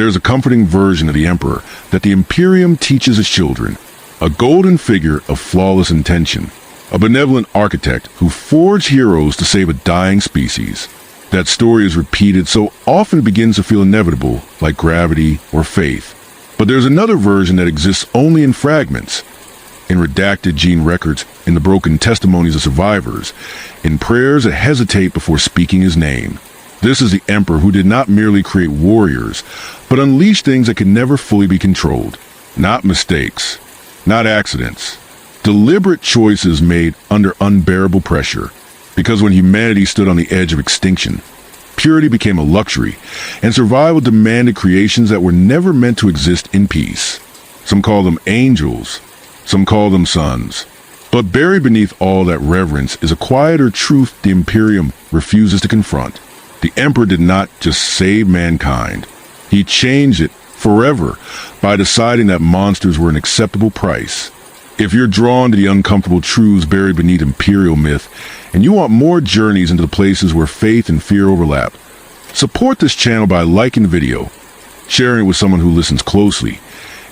There is a comforting version of the Emperor that the Imperium teaches its children, a golden figure of flawless intention, a benevolent architect who forged heroes to save a dying species. That story is repeated so often it begins to feel inevitable, like gravity or faith. But there's another version that exists only in fragments, in redacted gene records, in the broken testimonies of survivors, in prayers that hesitate before speaking his name. This is the Emperor who did not merely create warriors, but unleashed things that could never fully be controlled. Not mistakes, not accidents. Deliberate choices made under unbearable pressure. Because when humanity stood on the edge of extinction, purity became a luxury, and survival demanded creations that were never meant to exist in peace. Some call them angels, some call them sons. But buried beneath all that reverence is a quieter truth the Imperium refuses to confront. The Emperor did not just save mankind. He changed it forever by deciding that monsters were an acceptable price. If you're drawn to the uncomfortable truths buried beneath Imperial myth, and you want more journeys into the places where faith and fear overlap, support this channel by liking the video, sharing it with someone who listens closely,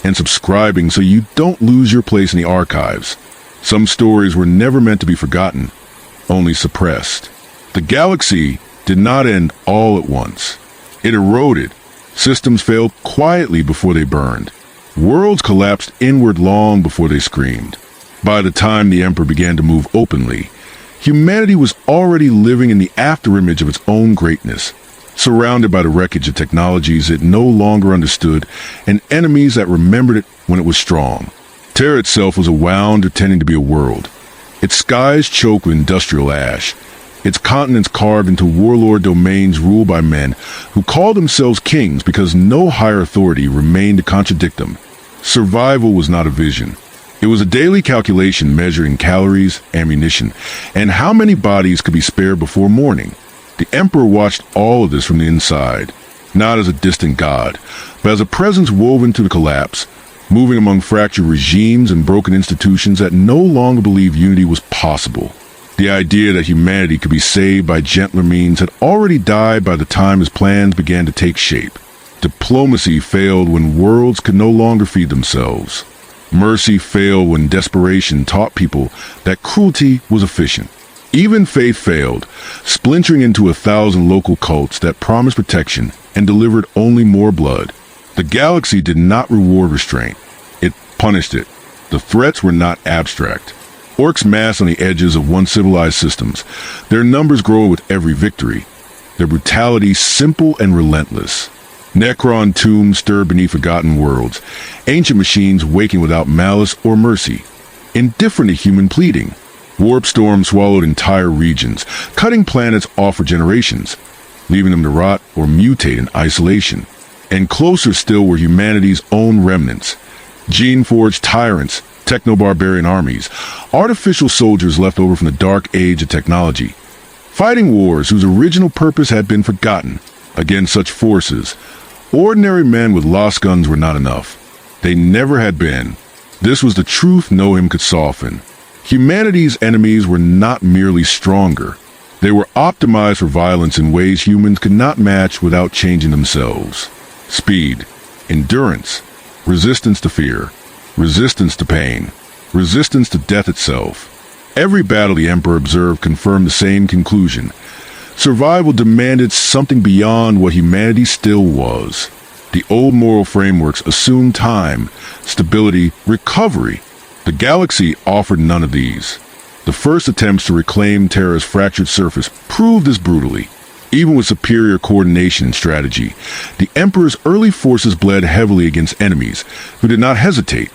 and subscribing so you don't lose your place in the archives. Some stories were never meant to be forgotten, only suppressed. The galaxy did not end all at once. It eroded. Systems failed quietly before they burned. Worlds collapsed inward long before they screamed. By the time the Emperor began to move openly, humanity was already living in the afterimage of its own greatness, surrounded by the wreckage of technologies it no longer understood and enemies that remembered it when it was strong. Terra itself was a wound pretending to be a world, its skies choked with industrial ash, its continents carved into warlord domains ruled by men who called themselves kings because no higher authority remained to contradict them. Survival was not a vision. It was a daily calculation measured in calories, ammunition, and how many bodies could be spared before morning. The Emperor watched all of this from the inside, not as a distant god, but as a presence woven to the collapse, moving among fractured regimes and broken institutions that no longer believed unity was possible. The idea that humanity could be saved by gentler means had already died by the time his plans began to take shape. Diplomacy failed when worlds could no longer feed themselves. Mercy failed when desperation taught people that cruelty was efficient. Even faith failed, splintering into 1,000 local cults that promised protection and delivered only more blood. The galaxy did not reward restraint. It punished it. The threats were not abstract. Orcs mass on the edges of once civilized systems, their numbers growing with every victory, their brutality simple and relentless. Necron tombs stirred beneath forgotten worlds, ancient machines waking without malice or mercy, indifferent to human pleading. Warp storms swallowed entire regions, cutting planets off for generations, leaving them to rot or mutate in isolation. And closer still were humanity's own remnants, gene-forged tyrants, techno-barbarian armies, artificial soldiers left over from the dark age of technology, fighting wars whose original purpose had been forgotten. Against such forces, ordinary men with lost guns were not enough. They never had been. This was the truth no hymn could soften. Humanity's enemies were not merely stronger. They were optimized for violence in ways humans could not match without changing themselves. Speed, endurance, resistance to fear, resistance to pain, resistance to death itself. Every battle the Emperor observed confirmed the same conclusion. Survival demanded something beyond what humanity still was. The old moral frameworks assumed time, stability, recovery. The galaxy offered none of these. The first attempts to reclaim Terra's fractured surface proved this brutally. Even with superior coordination and strategy, the Emperor's early forces bled heavily against enemies who did not hesitate,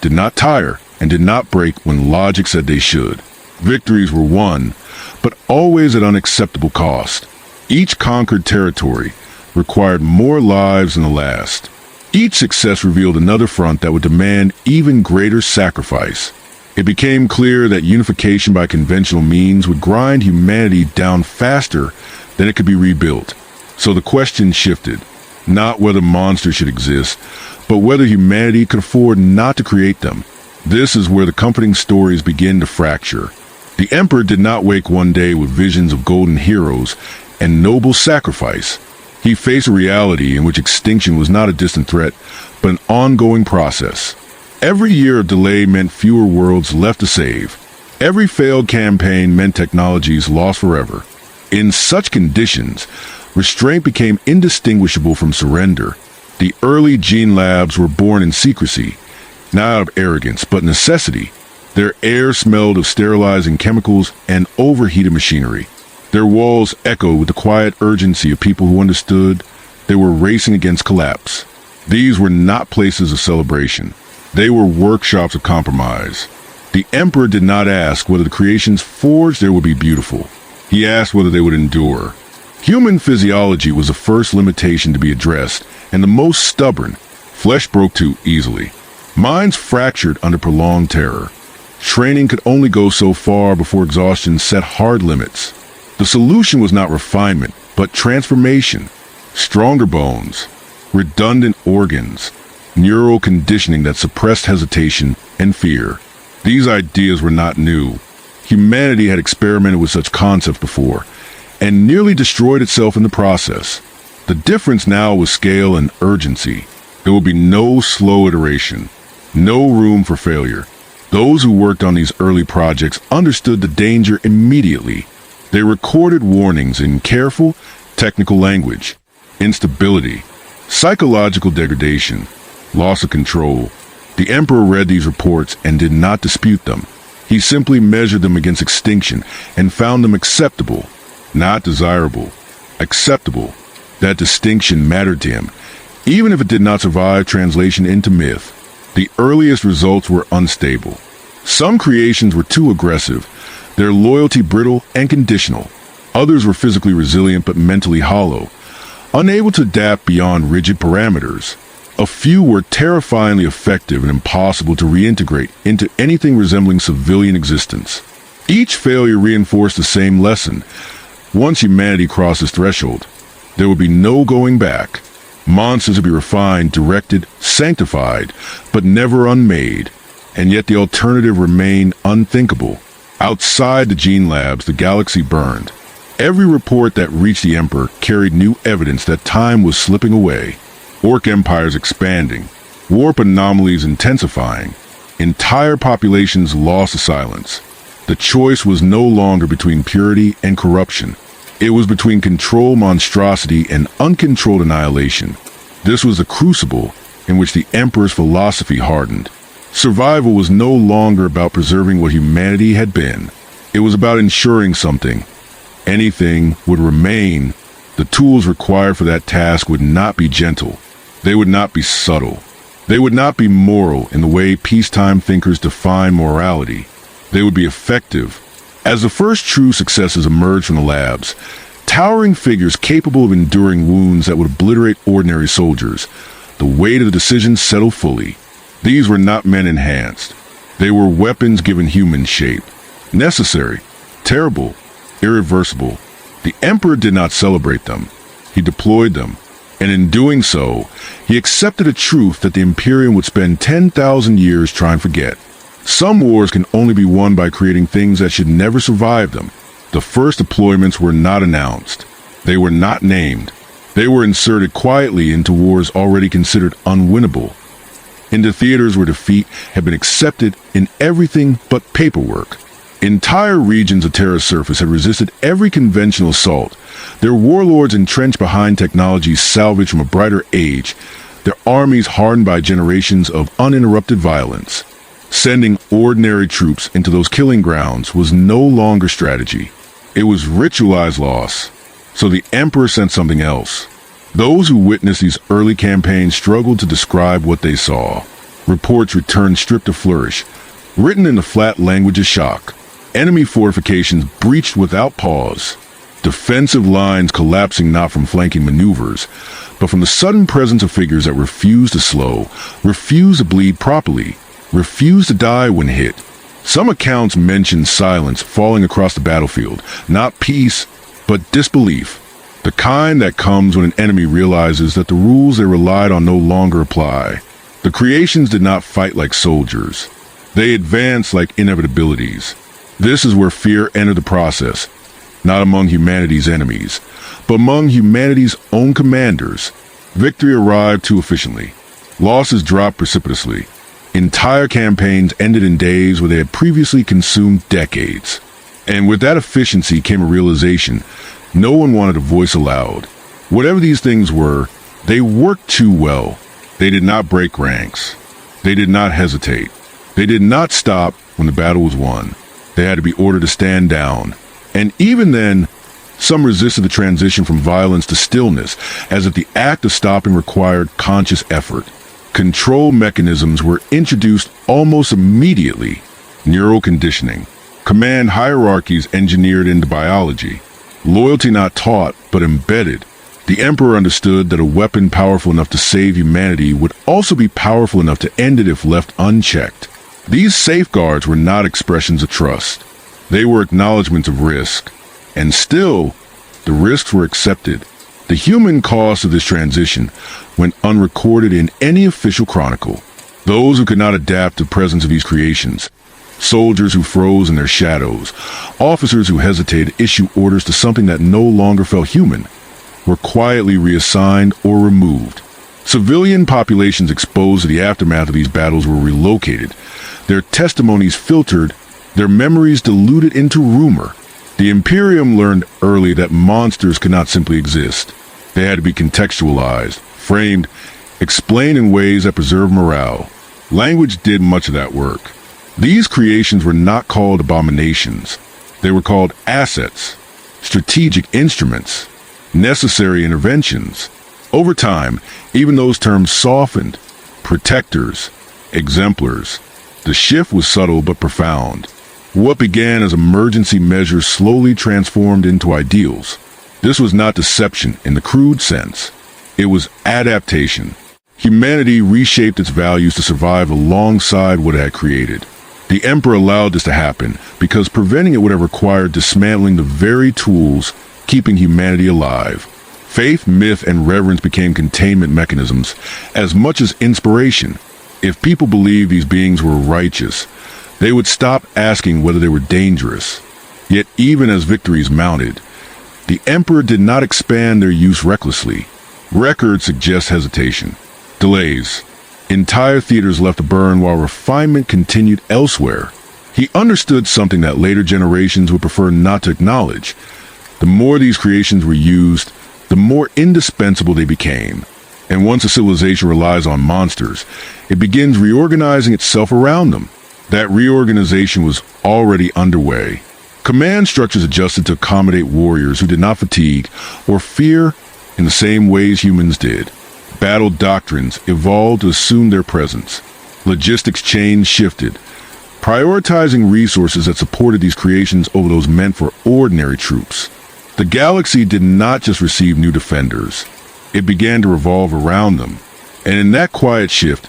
did not tire, and did not break when logic said they should. Victories were won, but always at unacceptable cost. Each conquered territory required more lives than the last. Each success revealed another front that would demand even greater sacrifice. It became clear that unification by conventional means would grind humanity down faster than it could be rebuilt. So the question shifted, not whether monsters should exist, but whether humanity could afford not to create them. This is where the comforting stories begin to fracture. The Emperor did not wake one day with visions of golden heroes and noble sacrifice. He faced a reality in which extinction was not a distant threat, but an ongoing process. Every year of delay meant fewer worlds left to save. Every failed campaign meant technologies lost forever. In such conditions, restraint became indistinguishable from surrender. The early gene labs were born in secrecy, not out of arrogance, but necessity. Their air smelled of sterilizing chemicals and overheated machinery. Their walls echoed with the quiet urgency of people who understood they were racing against collapse. These were not places of celebration. They were workshops of compromise. The Emperor did not ask whether the creations forged there would be beautiful. He asked whether they would endure. Human physiology was the first limitation to be addressed, and the most stubborn. Flesh broke too easily. Minds fractured under prolonged terror. Training could only go so far before exhaustion set hard limits. The solution was not refinement, but transformation. Stronger bones, redundant organs, neural conditioning that suppressed hesitation and fear. These ideas were not new. Humanity had experimented with such concepts before, and nearly destroyed itself in the process. The difference now was scale and urgency. There would be no slow iteration, no room for failure. Those who worked on these early projects understood the danger immediately. They recorded warnings in careful, technical language. Instability, psychological degradation, loss of control. The Emperor read these reports and did not dispute them. He simply measured them against extinction and found them acceptable, not desirable. Acceptable. That distinction mattered to him, even if it did not survive translation into myth. The earliest results were unstable. Some creations were too aggressive, their loyalty brittle and conditional. Others were physically resilient but mentally hollow, unable to adapt beyond rigid parameters. A few were terrifyingly effective and impossible to reintegrate into anything resembling civilian existence. Each failure reinforced the same lesson. Once humanity crossed this threshold, there would be no going back. Monsters would be refined, directed, sanctified, but never unmade. And yet the alternative remained unthinkable. Outside the gene labs, the galaxy burned. Every report that reached the Emperor carried new evidence that time was slipping away. Orc empires expanding, warp anomalies intensifying. Entire populations lost to silence. The choice was no longer between purity and corruption. It was between control monstrosity and uncontrolled annihilation. This was a crucible in which the Emperor's philosophy hardened. Survival was no longer about preserving what humanity had been. It was about ensuring something. Anything would remain. The tools required for that task would not be gentle. They would not be subtle. They would not be moral in the way peacetime thinkers define morality. They would be effective. As the first true successes emerged from the labs, towering figures capable of enduring wounds that would obliterate ordinary soldiers, the weight of the decision settled fully. These were not men enhanced. They were weapons given human shape. Necessary, terrible, irreversible. The Emperor did not celebrate them. He deployed them. And in doing so, he accepted a truth that the Imperium would spend 10,000 years trying to forget. Some wars can only be won by creating things that should never survive them. The first deployments were not announced. They were not named. They were inserted quietly into wars already considered unwinnable. Into theaters where defeat had been accepted in everything but paperwork. Entire regions of Terra's surface had resisted every conventional assault. Their warlords entrenched behind technologies salvaged from a brighter age. Their armies hardened by generations of uninterrupted violence. Sending ordinary troops into those killing grounds was no longer strategy. It was ritualized loss. So the Emperor sent something else. Those who witnessed these early campaigns struggled to describe what they saw. Reports returned stripped of flourish, written in the flat language of shock. Enemy fortifications breached without pause. Defensive lines collapsing not from flanking maneuvers, but from the sudden presence of figures that refused to slow, refused to bleed properly, refused to die when hit. Some accounts mention silence falling across the battlefield, not peace, but disbelief. The kind that comes when an enemy realizes that the rules they relied on no longer apply. The creations did not fight like soldiers. They advanced like inevitabilities. This is where fear entered the process, not among humanity's enemies, but But among humanity's own commanders, victory arrived too efficiently. Losses dropped precipitously. Entire campaigns ended in days where they had previously consumed decades. And with that efficiency came a realization no one wanted to voice aloud. Whatever these things were, they worked too well. They did not break ranks. They did not hesitate. They did not stop when the battle was won. They had to be ordered to stand down. And even then, some resisted the transition from violence to stillness, as if the act of stopping required conscious effort. Control mechanisms were introduced almost immediately. Neural conditioning. Command hierarchies engineered into biology. Loyalty not taught, but embedded. The Emperor understood that a weapon powerful enough to save humanity would also be powerful enough to end it if left unchecked. These safeguards were not expressions of trust. They were acknowledgments of risk. And still, the risks were accepted. The human cost of this transition went unrecorded in any official chronicle. Those who could not adapt to the presence of these creations, soldiers who froze in their shadows, officers who hesitated to issue orders to something that no longer felt human, were quietly reassigned or removed. Civilian populations exposed to the aftermath of these battles were relocated, their testimonies filtered, their memories diluted into rumor. The Imperium learned early that monsters could not simply exist. They had to be contextualized, framed, explained in ways that preserved morale. Language did much of that work. These creations were not called abominations. They were called assets, strategic instruments, necessary interventions. Over time, even those terms softened. Protectors, exemplars. The shift was subtle but profound. What began as emergency measures slowly transformed into ideals. This was not deception in the crude sense. It was adaptation. Humanity reshaped its values to survive alongside what it had created. The Emperor allowed this to happen because preventing it would have required dismantling the very tools keeping humanity alive. Faith, myth, and reverence became containment mechanisms as much as inspiration. If people believed these beings were righteous, they would stop asking whether they were dangerous. Yet even as victories mounted, the Emperor did not expand their use recklessly. Records suggest hesitation, delays. Entire theaters left to burn while refinement continued elsewhere. He understood something that later generations would prefer not to acknowledge. The more these creations were used, the more indispensable they became. And once a civilization relies on monsters, it begins reorganizing itself around them. That reorganization was already underway. Command structures adjusted to accommodate warriors who did not fatigue or fear in the same ways humans did. Battle doctrines evolved to assume their presence. Logistics chains shifted, prioritizing resources that supported these creations over those meant for ordinary troops. The galaxy did not just receive new defenders. It began to revolve around them. And in that quiet shift,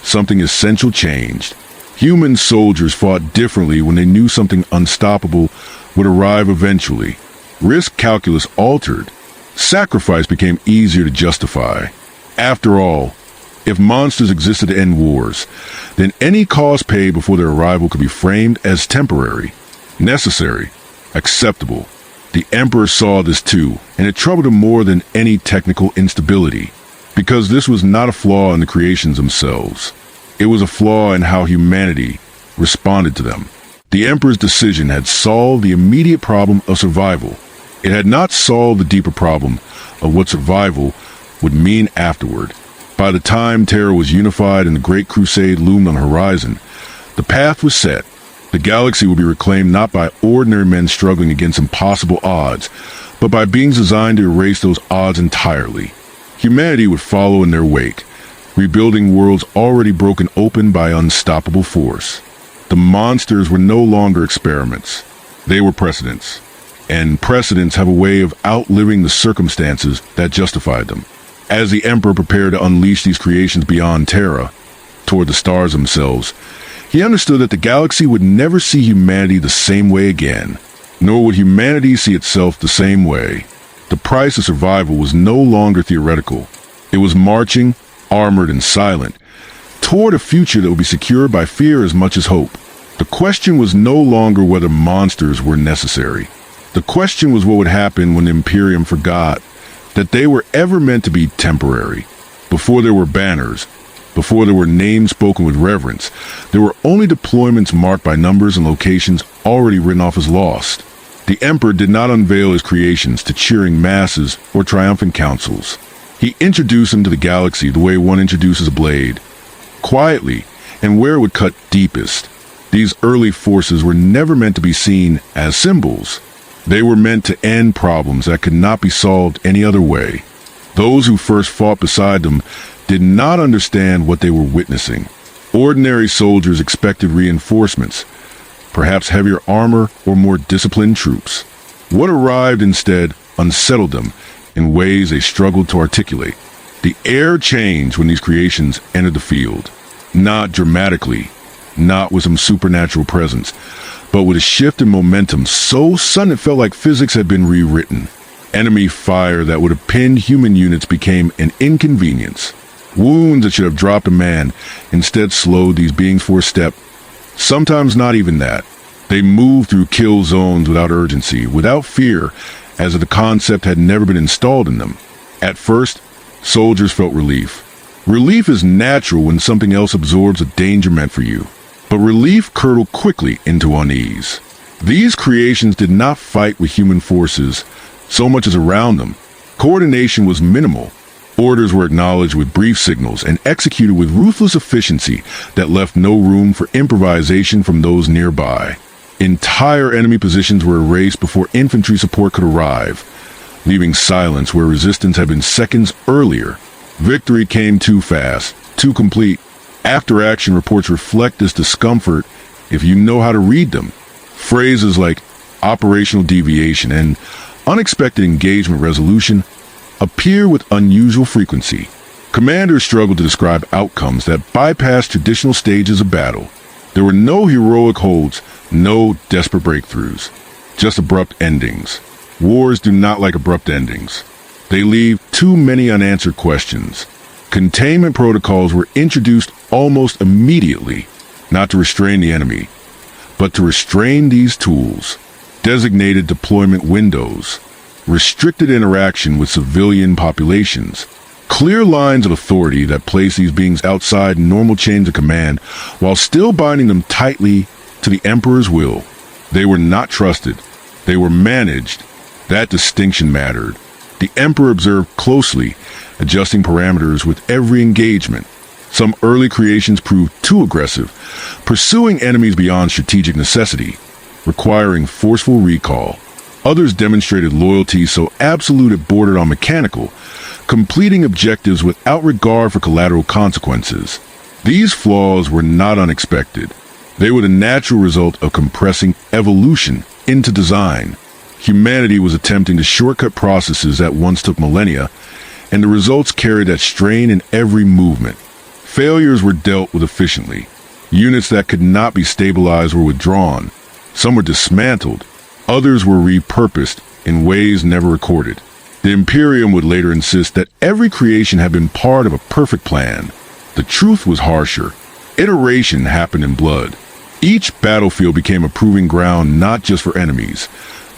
something essential changed. Human soldiers fought differently when they knew something unstoppable would arrive eventually. Risk calculus altered. Sacrifice became easier to justify. After all, if monsters existed to end wars, then any cost paid before their arrival could be framed as temporary, necessary, acceptable. The Emperor saw this too, and it troubled him more than any technical instability, because this was not a flaw in the creations themselves. It was a flaw in how humanity responded to them. The Emperor's decision had solved the immediate problem of survival. It had not solved the deeper problem of what survival would mean afterward. By the time Terra was unified and the Great Crusade loomed on the horizon, the path was set. The galaxy would be reclaimed not by ordinary men struggling against impossible odds, but by beings designed to erase those odds entirely. Humanity would follow in their wake, rebuilding worlds already broken open by unstoppable force. The monsters were no longer experiments. They were precedents. And precedents have a way of outliving the circumstances that justified them. As the Emperor prepared to unleash these creations beyond Terra, toward the stars themselves, he understood that the galaxy would never see humanity the same way again, nor would humanity see itself the same way. The price of survival was no longer theoretical. It was marching, armored and silent, toward a future that would be secured by fear as much as hope. The question was no longer whether monsters were necessary. The question was what would happen when the Imperium forgot that they were ever meant to be temporary. Before there were banners, before there were names spoken with reverence, there were only deployments marked by numbers and locations already written off as lost. The Emperor did not unveil his creations to cheering masses or triumphant councils. He introduced them to the galaxy the way one introduces a blade, quietly and where it would cut deepest. These early forces were never meant to be seen as symbols. They were meant to end problems that could not be solved any other way. Those who first fought beside them did not understand what they were witnessing. Ordinary soldiers expected reinforcements, perhaps heavier armor or more disciplined troops. What arrived instead unsettled them in ways they struggled to articulate. The air changed when these creations entered the field. Not dramatically, not with some supernatural presence, but with a shift in momentum so sudden it felt like physics had been rewritten. Enemy fire that would have pinned human units became an inconvenience. Wounds that should have dropped a man instead slowed these beings for a step. Sometimes not even that. They moved through kill zones without urgency, without fear, as if the concept had never been installed in them. At first, soldiers felt relief. Relief is natural when something else absorbs a danger meant for you. But relief curdled quickly into unease. These creations did not fight with human forces so much as around them. Coordination was minimal. Orders were acknowledged with brief signals and executed with ruthless efficiency that left no room for improvisation from those nearby. Entire enemy positions were erased before infantry support could arrive, leaving silence where resistance had been seconds earlier. Victory came too fast, too complete. After-action reports reflect this discomfort if you know how to read them. Phrases like operational deviation and unexpected engagement resolution appear with unusual frequency. Commanders struggled to describe outcomes that bypassed traditional stages of battle. There were no heroic holds, no desperate breakthroughs, just abrupt endings. Wars do not like abrupt endings. They leave too many unanswered questions. Containment protocols were introduced almost immediately, not to restrain the enemy, but to restrain these tools. Designated deployment windows, restricted interaction with civilian populations, clear lines of authority that place these beings outside normal chains of command while still binding them tightly to the Emperor's will. They were not trusted. They were managed. That distinction mattered. The Emperor observed closely, adjusting parameters with every engagement. Some early creations proved too aggressive, pursuing enemies beyond strategic necessity, requiring forceful recall. Others demonstrated loyalty so absolute it bordered on mechanical, completing objectives without regard for collateral consequences. These flaws were not unexpected. They were the natural result of compressing evolution into design. Humanity was attempting to shortcut processes that once took millennia, and the results carried that strain in every movement. Failures were dealt with efficiently. Units that could not be stabilized were withdrawn. Some were dismantled. Others were repurposed in ways never recorded. The Imperium would later insist that every creation had been part of a perfect plan. The truth was harsher. Iteration happened in blood. Each battlefield became a proving ground not just for enemies,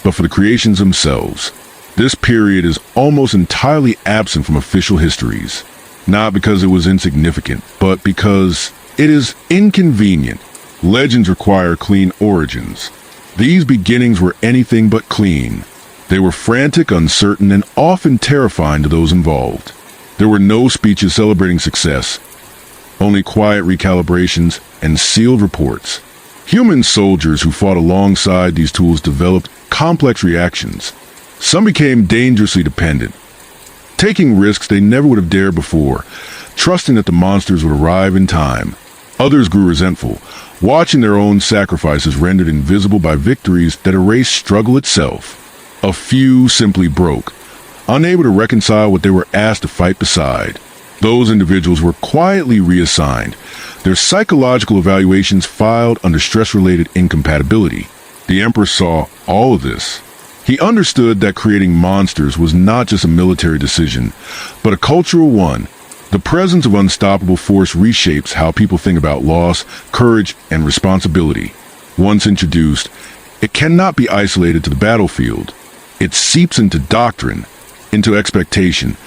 but for the creations themselves. This period is almost entirely absent from official histories, not because it was insignificant, but because it is inconvenient. Legends require clean origins. These beginnings were anything but clean. They were frantic, uncertain, and often terrifying to those involved. There were no speeches celebrating success, only quiet recalibrations and sealed reports. Human soldiers who fought alongside these tools developed complex reactions. Some became dangerously dependent, taking risks they never would have dared before, trusting that the monsters would arrive in time. Others grew resentful, watching their own sacrifices rendered invisible by victories that erased struggle itself. A few simply broke, unable to reconcile what they were asked to fight beside. Those individuals were quietly reassigned, their psychological evaluations filed under stress-related incompatibility. The Emperor saw all of this. He understood that creating monsters was not just a military decision, but a cultural one. The presence of unstoppable force reshapes how people think about loss, courage, and responsibility. Once introduced, It cannot be isolated to the battlefield. It seeps into doctrine, into expectation,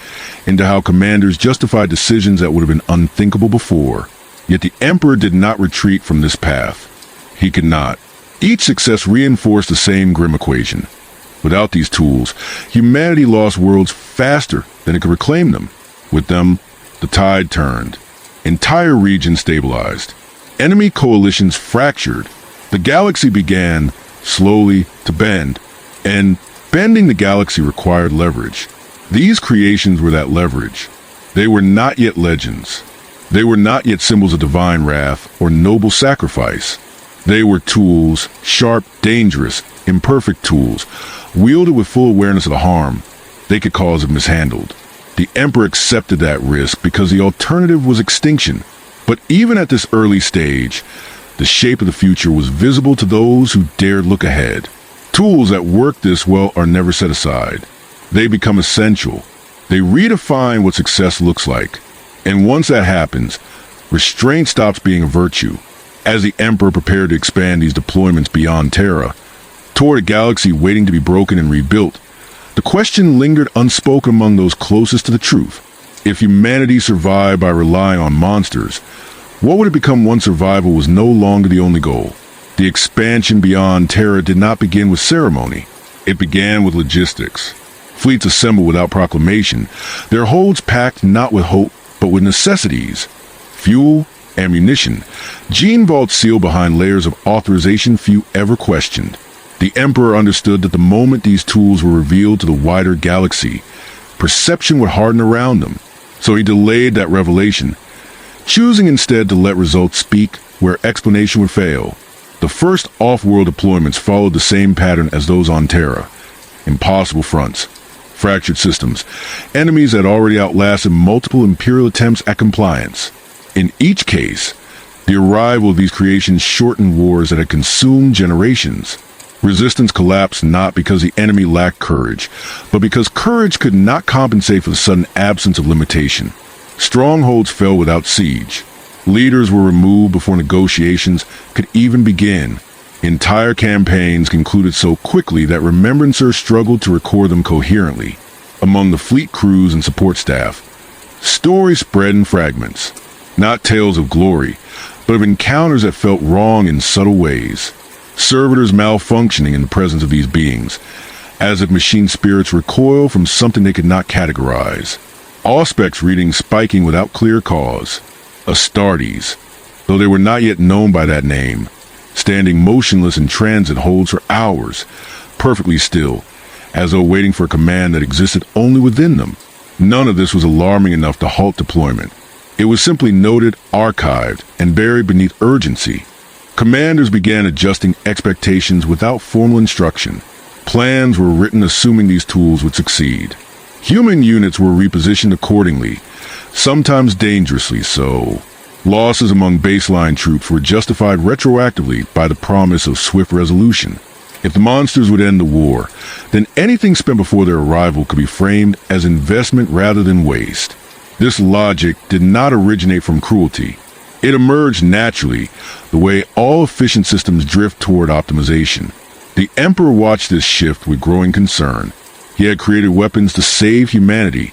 into how commanders justify decisions that would have been unthinkable before. Yet the Emperor did not retreat from this path. He could not. Each success reinforced the same grim equation. Without these tools, humanity lost worlds faster than it could reclaim them. With them, the tide turned. Entire regions stabilized. Enemy coalitions fractured. The galaxy began, slowly, to bend. And bending the galaxy required leverage. These creations were that leverage. They were not yet legends. They were not yet symbols of divine wrath or noble sacrifice. They were tools, sharp, dangerous, imperfect tools, wielded with full awareness of the harm they could cause if mishandled. The Emperor accepted that risk because the alternative was extinction. But even at this early stage, the shape of the future was visible to those who dared look ahead. Tools that work this well are never set aside. They become essential. They redefine what success looks like. And once that happens, restraint stops being a virtue. As the Emperor prepared to expand these deployments beyond Terra, toward a galaxy waiting to be broken and rebuilt, the question lingered unspoken among those closest to the truth. If humanity survived by relying on monsters, what would it become once survival was no longer the only goal? The expansion beyond Terra did not begin with ceremony. It began with logistics. Fleets assembled without proclamation, their holds packed not with hope, but with necessities. Fuel, ammunition, gene vaults sealed behind layers of authorization few ever questioned. The Emperor understood that the moment these tools were revealed to the wider galaxy, perception would harden around them. So he delayed that revelation, choosing instead to let results speak where explanation would fail. The first off-world deployments followed the same pattern as those on Terra. Impossible fronts, fractured systems, enemies that already outlasted multiple Imperial attempts at compliance. In each case, the arrival of these creations shortened wars that had consumed generations. Resistance collapsed not because the enemy lacked courage, but because courage could not compensate for the sudden absence of limitation. Strongholds fell without siege. Leaders were removed before negotiations could even begin. Entire campaigns concluded so quickly that remembrancers struggled to record them coherently. Among the fleet crews and support staff, stories spread in fragments. Not tales of glory, but of encounters that felt wrong in subtle ways. Servitors malfunctioning in the presence of these beings, as if machine spirits recoil from something they could not categorize. Auspex readings spiking without clear cause. Astartes, though they were not yet known by that name, standing motionless in transit holds for hours, perfectly still, as though waiting for a command that existed only within them. None of this was alarming enough to halt deployment. It was simply noted, archived, and buried beneath urgency. Commanders began adjusting expectations without formal instruction. Plans were written assuming these tools would succeed. Human units were repositioned accordingly, sometimes dangerously so. Losses among baseline troops were justified retroactively by the promise of swift resolution. If the monsters would end the war, then anything spent before their arrival could be framed as investment rather than waste. This logic did not originate from cruelty. It emerged naturally, the way all efficient systems drift toward optimization. The Emperor watched this shift with growing concern. He had created weapons to save humanity,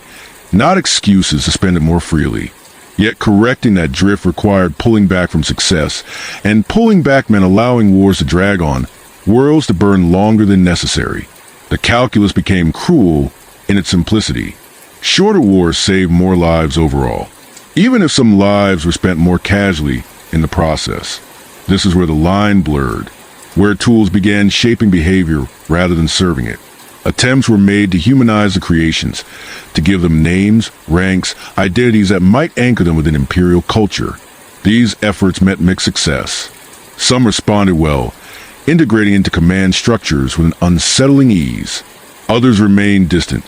not excuses to spend it more freely. Yet correcting that drift required pulling back from success, and pulling back meant allowing wars to drag on, worlds to burn longer than necessary. The calculus became cruel in its simplicity. Shorter wars saved more lives overall, even if some lives were spent more casually in the process. This is where the line blurred, where tools began shaping behavior rather than serving it. Attempts were made to humanize the creations, to give them names, ranks, identities that might anchor them within Imperial culture. These efforts met mixed success. Some responded well, integrating into command structures with an unsettling ease. Others remained distant,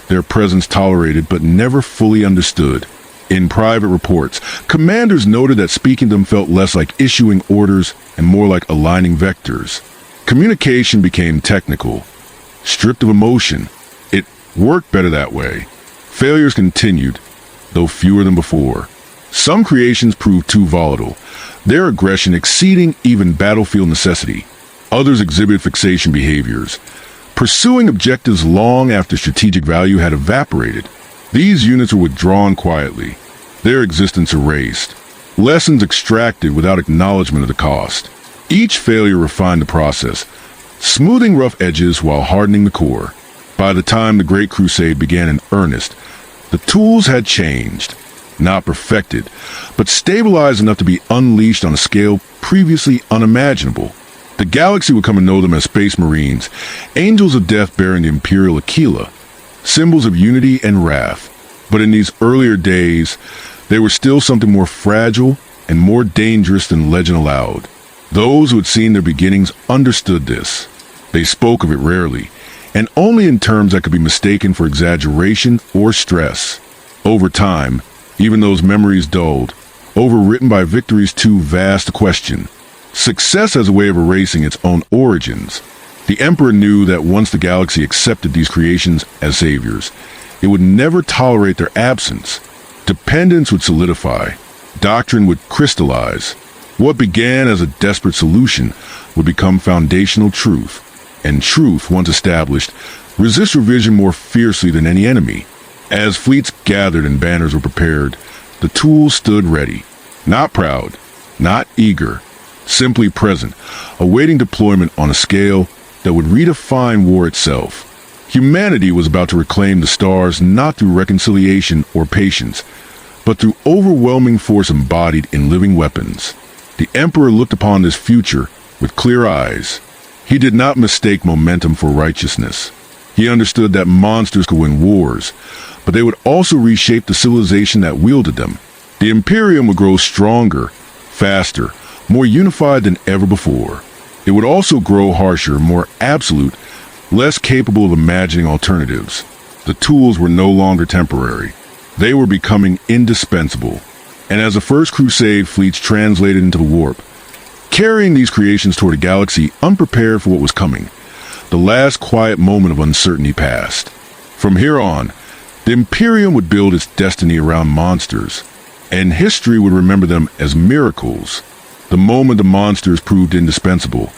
their presence tolerated but never fully understood. In private reports, commanders noted that speaking to them felt less like issuing orders and more like aligning vectors. Communication became technical, stripped of emotion. It worked better that way. Failures continued, though fewer than before. Some creations proved too volatile, their aggression exceeding even battlefield necessity. Others exhibit fixation behaviors, pursuing objectives long after strategic value had evaporated. These units were withdrawn quietly, their existence erased, lessons extracted without acknowledgement of the cost. Each failure refined the process, smoothing rough edges while hardening the core. By the time the Great Crusade began in earnest, the tools had changed, not perfected, but stabilized enough to be unleashed on a scale previously unimaginable. The galaxy would come to know them as Space Marines, angels of death bearing the Imperial Aquila, symbols of unity and wrath. But in these earlier days, they were still something more fragile and more dangerous than legend allowed. Those who had seen their beginnings understood this. They spoke of it rarely, and only in terms that could be mistaken for exaggeration or stress. Over time, even those memories dulled, overwritten by victories too vast to question. Success as a way of erasing its own origins. The Emperor knew that once the galaxy accepted these creations as saviors, it would never tolerate their absence. Dependence would solidify. Doctrine would crystallize. What began as a desperate solution would become foundational truth. And truth, once established, resists revision more fiercely than any enemy. As fleets gathered and banners were prepared, the tools stood ready. Not proud, not eager, simply present, awaiting deployment on a scale that would redefine war itself. Humanity was about to reclaim the stars not through reconciliation or patience, but through overwhelming force embodied in living weapons. The Emperor looked upon this future with clear eyes. He did not mistake momentum for righteousness. He understood that monsters could win wars, but they would also reshape the civilization that wielded them. The Imperium would grow stronger, faster, more unified than ever before. It would also grow harsher, more absolute, less capable of imagining alternatives. The tools were no longer temporary. They were becoming indispensable. And as the First Crusade fleets translated into the warp, carrying these creations toward a galaxy unprepared for what was coming, the last quiet moment of uncertainty passed. From here on, the Imperium would build its destiny around monsters, and history would remember them as miracles. The moment the monsters proved indispensable,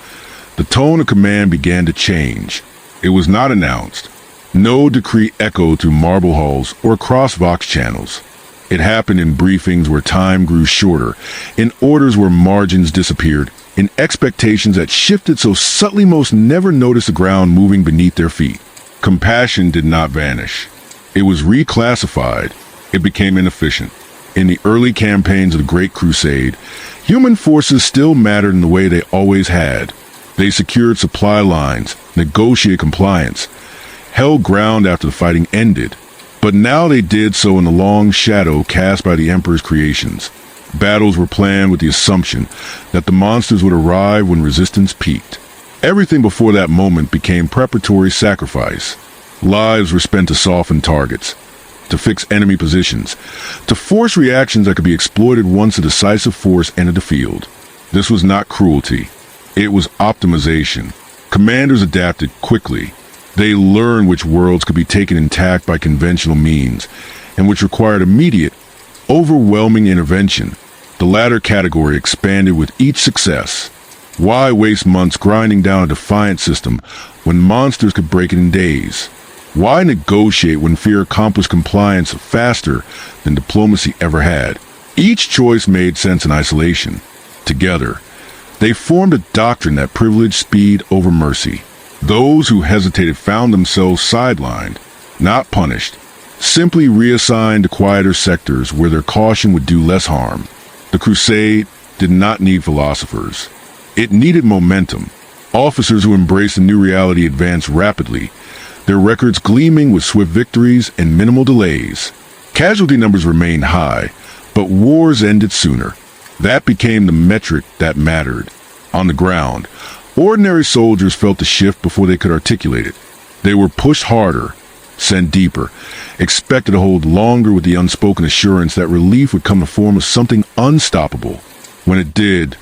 the tone of command began to change. It was not announced. No decree echoed through marble halls or across Vox channels. It happened in briefings where time grew shorter, in orders where margins disappeared, in expectations that shifted so subtly most never noticed the ground moving beneath their feet. Compassion did not vanish. It was reclassified. It became inefficient. In the early campaigns of the Great Crusade, human forces still mattered in the way they always had. They secured supply lines, negotiated compliance, held ground after the fighting ended. But now they did so in the long shadow cast by the Emperor's creations. Battles were planned with the assumption that the monsters would arrive when resistance peaked. Everything before that moment became preparatory sacrifice. Lives were spent to soften targets, to fix enemy positions, to force reactions that could be exploited once a decisive force entered the field. This was not cruelty. It was optimization. Commanders adapted quickly. They learned which worlds could be taken intact by conventional means, and which required immediate, overwhelming intervention. The latter category expanded with each success. Why waste months grinding down a defiant system when monsters could break it in days? Why negotiate when fear accomplished compliance faster than diplomacy ever had? Each choice made sense in isolation. Together, they formed a doctrine that privileged speed over mercy. Those who hesitated found themselves sidelined, not punished, simply reassigned to quieter sectors where their caution would do less harm. The Crusade did not need philosophers. It needed momentum. Officers who embraced the new reality advanced rapidly, their records gleaming with swift victories and minimal delays. Casualty numbers remained high, but wars ended sooner. That became the metric that mattered. On the ground, ordinary soldiers felt the shift before they could articulate it. They were pushed harder, sent deeper, expected to hold longer with the unspoken assurance that relief would come in the form of something unstoppable. When it did,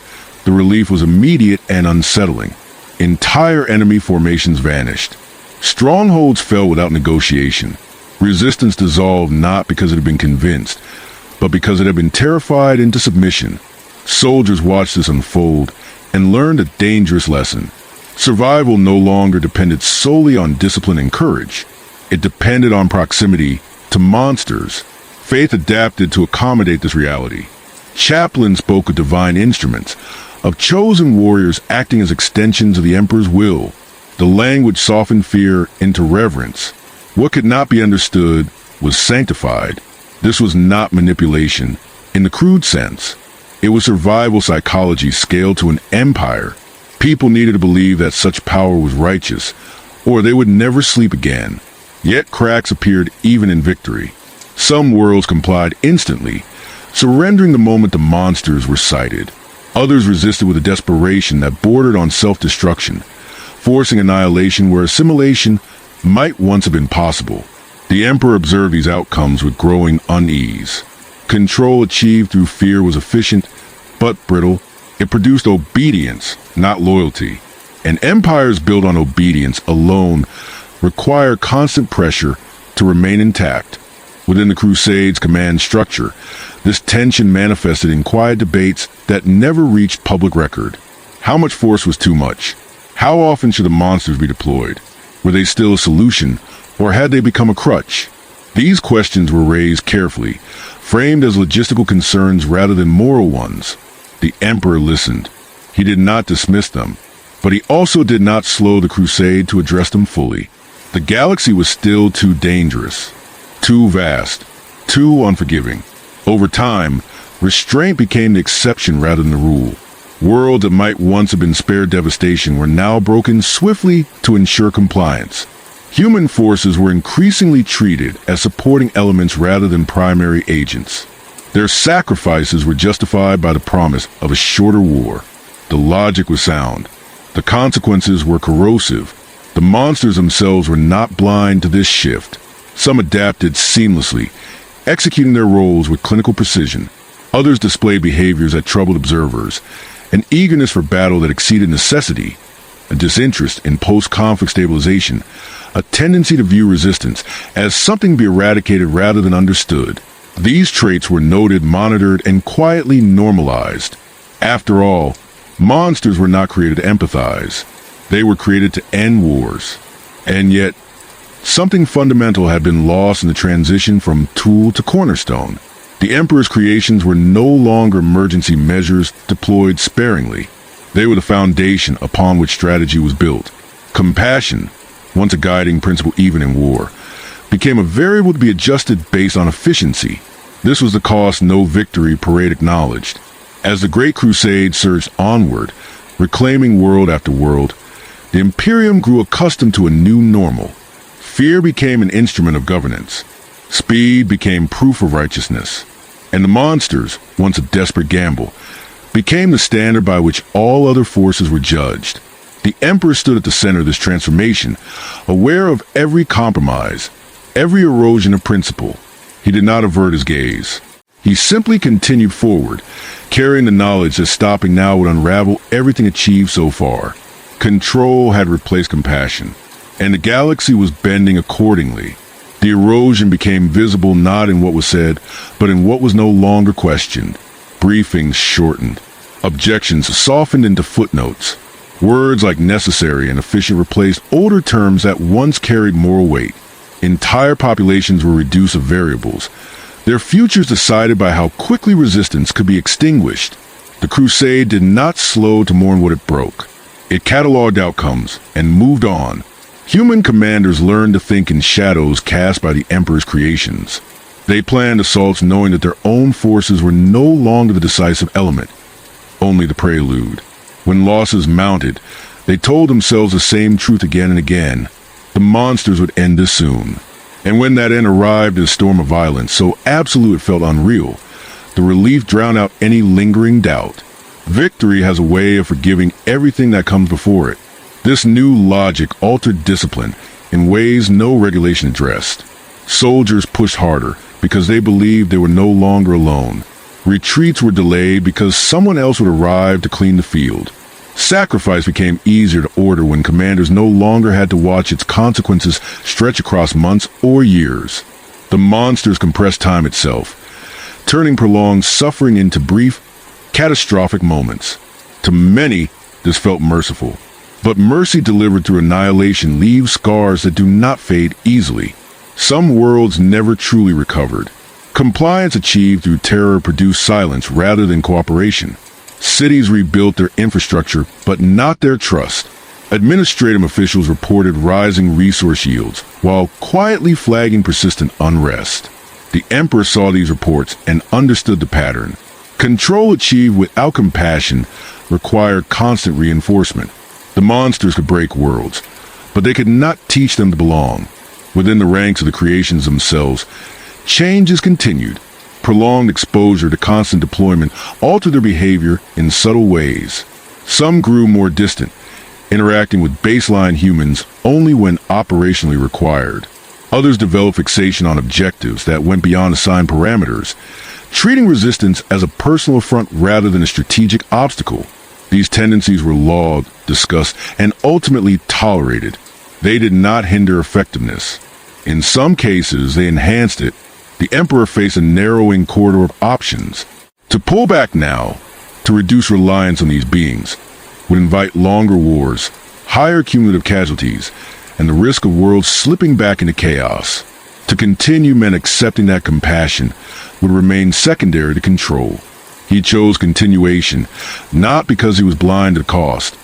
the relief was immediate and unsettling. Entire enemy formations vanished. Strongholds fell without negotiation. Resistance dissolved not because it had been convinced, but because it had been terrified into submission. Soldiers watched this unfold and learned a dangerous lesson. Survival no longer depended solely on discipline and courage. It depended on proximity to monsters. Faith adapted to accommodate this reality. Chaplains spoke of divine instruments, of chosen warriors acting as extensions of the Emperor's will. The language softened fear into reverence. What could not be understood was sanctified. This was not manipulation in the crude sense. It was survival psychology scaled to an empire. People needed to believe that such power was righteous, or they would never sleep again. Yet cracks appeared even in victory. Some worlds complied instantly, surrendering the moment the monsters were sighted. Others resisted with a desperation that bordered on self-destruction, forcing annihilation where assimilation might once have been possible. The Emperor observed these outcomes with growing unease. Control achieved through fear was efficient, but brittle. It produced obedience, not loyalty. And empires built on obedience alone require constant pressure to remain intact. Within the Crusades' command structure, this tension manifested in quiet debates that never reached public record. How much force was too much? How often should the monsters be deployed? Were they still a solution, or had they become a crutch? These questions were raised carefully, framed as logistical concerns rather than moral ones. The Emperor listened. He did not dismiss them, but he also did not slow the crusade to address them fully. The galaxy was still too dangerous, too vast, too unforgiving. Over time, restraint became the exception rather than the rule. Worlds that might once have been spared devastation were now broken swiftly to ensure compliance. Human forces were increasingly treated as supporting elements rather than primary agents. Their sacrifices were justified by the promise of a shorter war. The logic was sound. The consequences were corrosive. The monsters themselves were not blind to this shift. Some adapted seamlessly, executing their roles with clinical precision. Others displayed behaviors that troubled observers, an eagerness for battle that exceeded necessity, a disinterest in post-conflict stabilization, a tendency to view resistance as something to be eradicated rather than understood. These traits were noted, monitored, and quietly normalized. After all, monsters were not created to empathize. They were created to end wars. And yet, something fundamental had been lost in the transition from tool to cornerstone. The Emperor's creations were no longer emergency measures deployed sparingly. They were the foundation upon which strategy was built. Compassion, once a guiding principle even in war, became a variable to be adjusted based on efficiency. This was the cost no victory parade acknowledged. As the Great Crusade surged onward, reclaiming world after world, the Imperium grew accustomed to a new normal. Fear became an instrument of governance. Speed became proof of righteousness. And the monsters, once a desperate gamble, became the standard by which all other forces were judged. The Emperor stood at the center of this transformation, aware of every compromise, every erosion of principle. He did not avert his gaze. He simply continued forward, carrying the knowledge that stopping now would unravel everything achieved so far. Control had replaced compassion, and the galaxy was bending accordingly. The erosion became visible not in what was said, but in what was no longer questioned. Briefings shortened. Objections softened into footnotes. Words like necessary and efficient replaced older terms that once carried moral weight. Entire populations were reduced to variables, their futures decided by how quickly resistance could be extinguished. The crusade did not slow to mourn what it broke. It cataloged outcomes and moved on. Human commanders learned to think in shadows cast by the Emperor's creations. They planned assaults knowing that their own forces were no longer the decisive element, only the prelude. When losses mounted, they told themselves the same truth again and again. The monsters would end this soon. And when that end arrived in a storm of violence, so absolute it felt unreal, the relief drowned out any lingering doubt. Victory has a way of forgiving everything that comes before it. This new logic altered discipline in ways no regulation addressed. Soldiers pushed harder because they believed they were no longer alone. Retreats were delayed because someone else would arrive to clean the field. Sacrifice became easier to order when commanders no longer had to watch its consequences stretch across months or years. The monsters compressed time itself, turning prolonged suffering into brief, catastrophic moments. To many, this felt merciful. But mercy delivered through annihilation leaves scars that do not fade easily. Some worlds never truly recovered. Compliance achieved through terror produced silence rather than cooperation. Cities rebuilt their infrastructure, but not their trust. Administrative officials reported rising resource yields, while quietly flagging persistent unrest. The Emperor saw these reports and understood the pattern. Control achieved without compassion required constant reinforcement. The monsters could break worlds, but they could not teach them to belong. Within the ranks of the creations themselves, changes continued. Prolonged exposure to constant deployment altered their behavior in subtle ways. Some grew more distant, interacting with baseline humans only when operationally required. Others developed fixation on objectives that went beyond assigned parameters, treating resistance as a personal affront rather than a strategic obstacle. These tendencies were logged, discussed, and ultimately tolerated. They did not hinder effectiveness. In some cases, they enhanced it. The Emperor faced a narrowing corridor of options. To pull back now, to reduce reliance on these beings, would invite longer wars, higher cumulative casualties, and the risk of worlds slipping back into chaos. To continue meant accepting that compassion would remain secondary to control. He chose continuation, not because he was blind to the cost,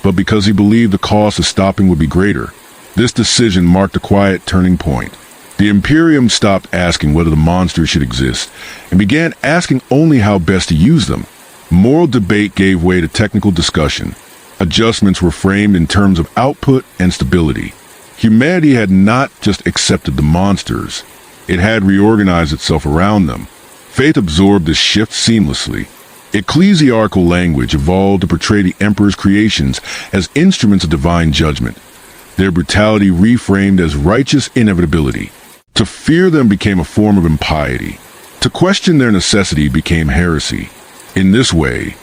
but because he believed the cost of stopping would be greater. This decision marked a quiet turning point. The Imperium stopped asking whether the monsters should exist, and began asking only how best to use them. Moral debate gave way to technical discussion. Adjustments were framed in terms of output and stability. Humanity had not just accepted the monsters, it had reorganized itself around them. Faith absorbed this shift seamlessly. Ecclesiarchal language evolved to portray the Emperor's creations as instruments of divine judgment, their brutality reframed as righteous inevitability. To fear them became a form of impiety. To question their necessity became heresy. In this way,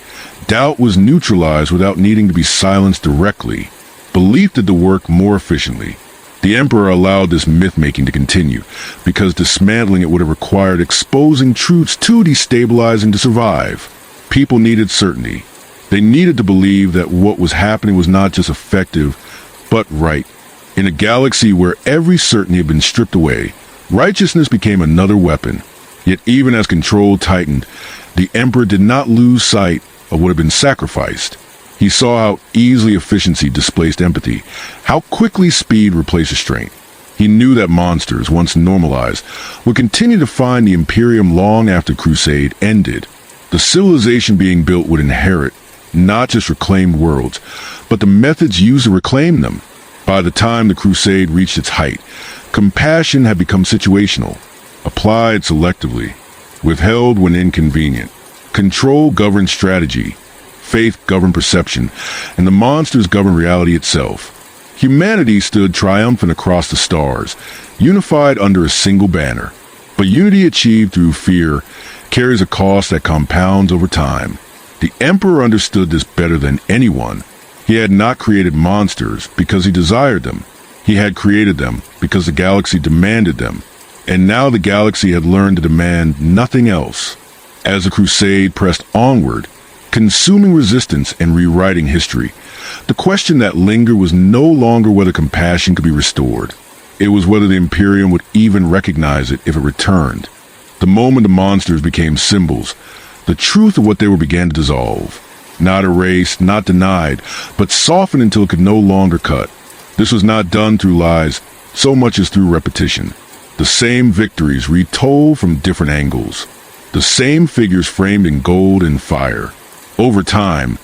doubt was neutralized without needing to be silenced directly. Belief did the work more efficiently. The Emperor allowed this myth-making to continue, because dismantling it would have required exposing truths too destabilizing to survive. People needed certainty. They needed to believe that what was happening was not just effective, but right. In a galaxy where every certainty had been stripped away, righteousness became another weapon. Yet even as control tightened, the Emperor did not lose sight of what had been sacrificed. He saw how easily efficiency displaced empathy, how quickly speed replaced restraint. He knew that monsters, once normalized, would continue to find the Imperium long after Crusade ended. The civilization being built would inherit not just reclaimed worlds, but the methods used to reclaim them. By the time the Crusade reached its height, compassion had become situational, applied selectively, withheld when inconvenient. Control governed strategy, faith governed perception, and the monsters governed reality itself. Humanity stood triumphant across the stars, unified under a single banner. But unity achieved through fear carries a cost that compounds over time. The Emperor understood this better than anyone. He had not created monsters because he desired them. He had created them because the galaxy demanded them. And now the galaxy had learned to demand nothing else. As the Crusade pressed onward, consuming resistance and rewriting history, the question that lingered was no longer whether compassion could be restored. It was whether the Imperium would even recognize it if it returned. The moment the monsters became symbols, the truth of what they were began to dissolve. Not erased, not denied, but softened until it could no longer cut. This was not done through lies, so much as through repetition. The same victories retold from different angles. The same figures framed in gold and fire. Over time,